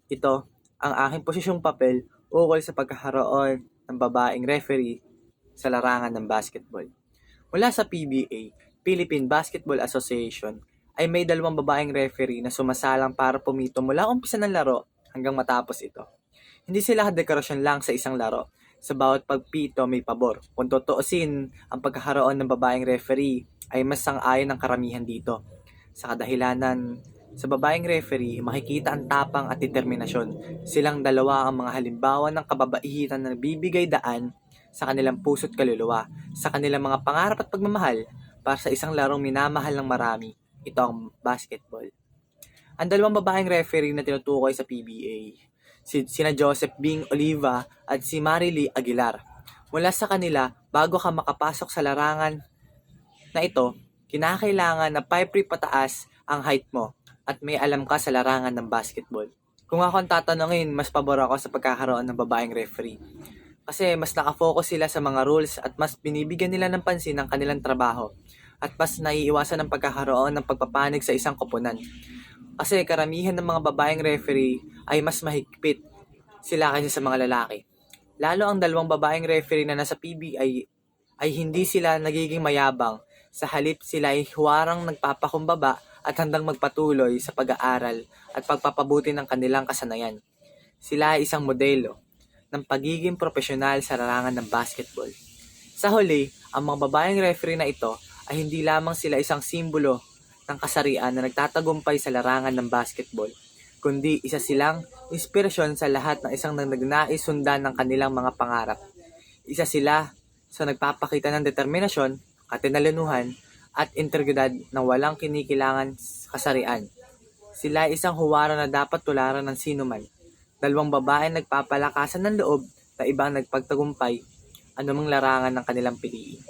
Ito ang aking posisyong papel ukol sa pagkakaroon ng babaeng referee sa larangan ng basketball. Mula sa PBA, Philippine Basketball Association, ay may 2 babaeng referee na sumasalang para pumito mula umpisa ng laro hanggang matapos ito. Hindi sila dekorasyon lang sa isang laro. Sa bawat pagpito may pabor. Kung tutuusin, ang pagkakaroon ng babaeng referee ay mas sang-ayon ng karamihan dito. Sa kadahilanan, sa babaeng referee, makikita ang tapang at determinasyon. Silang dalawa ang mga halimbawa ng kababaihan na nagbibigay daan sa kanilang puso't kaluluwa, sa kanilang mga pangarap at pagmamahal para sa isang larong minamahal ng marami. Ito ang basketball. Ang 2 babaeng referee na tinutukoy sa PBA, sina Joseph Bing Oliva at si Marilee Aguilar. Mula sa kanila, bago ka makapasok sa larangan na ito, kinakailangan na 5'3" pataas ang height mo at may alam ka sa larangan ng basketball. Kung ako ang tatanungin, mas pabor ako sa pagkakaroon ng babaeng referee. Kasi mas nakafocus sila sa mga rules at mas binibigyan nila ng pansin ang kanilang trabaho at mas naiiwasan ang pagkakaroon ng pagpapanig sa isang koponan. Kasi karamihan ng mga babaeng referee ay mas mahigpit sila kaysa sa mga lalaki. Lalo ang 2 babaeng referee na nasa PBI ay hindi sila nagiging mayabang. Sa halip sila ay huwarang nagpapakumbaba at handang magpatuloy sa pag-aaral at pagpapabuti ng kanilang kasanayan. Sila ay isang modelo ng pagiging profesional sa larangan ng basketball. Sa huli, ang mga babaeng referee na ito ay hindi lamang sila isang simbolo ng kasarian na nagtatagumpay sa larangan ng basketball, kundi isa silang inspirasyon sa lahat ng isang nagnanais sundan ng kanilang mga pangarap. Isa sila sa nagpapakita ng determinasyon, katinalinuhan, at integridad na walang kinikilangan kasarian. Sila ay isang huwara na dapat tularan ng sinuman. 2 babae nagpapalakasan ng loob na ibang nagpagtagumpay anumang larangan ng kanilang piliin.